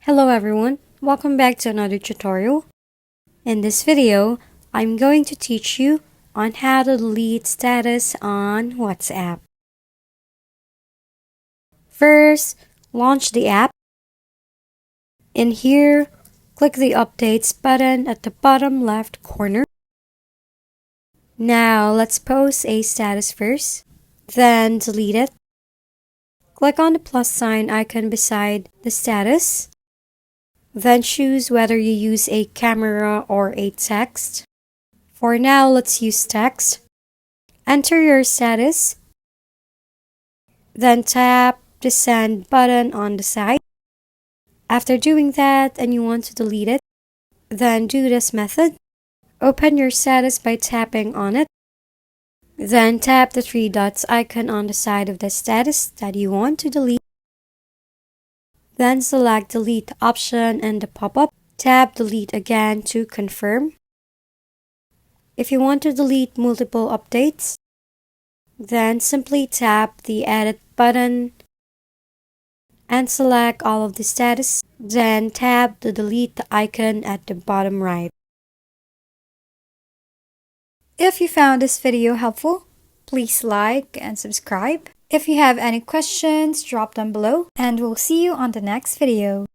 Hello everyone, welcome back to another tutorial. In this video, I'm going to teach you on how to delete status on WhatsApp. First, launch the app. In here, click the Updates button at the bottom left corner. Now, let's post a status first, then delete it. Click on the plus sign icon beside the status. Then choose whether you use a camera or a text. For now, let's use text. Enter your status. Then tap the send button on the side. After doing that and you want to delete it, then do this method. Open your status by tapping on it. Then tap the three dots icon on the side of the status that you want to delete. Then select delete option in the pop-up. Tap delete again to confirm. If you want to delete multiple updates, then simply tap the edit button and select all of the status. Then tap the delete icon at the bottom right. If you found this video helpful, please like and subscribe. If you have any questions, drop them below, and we'll see you on the next video.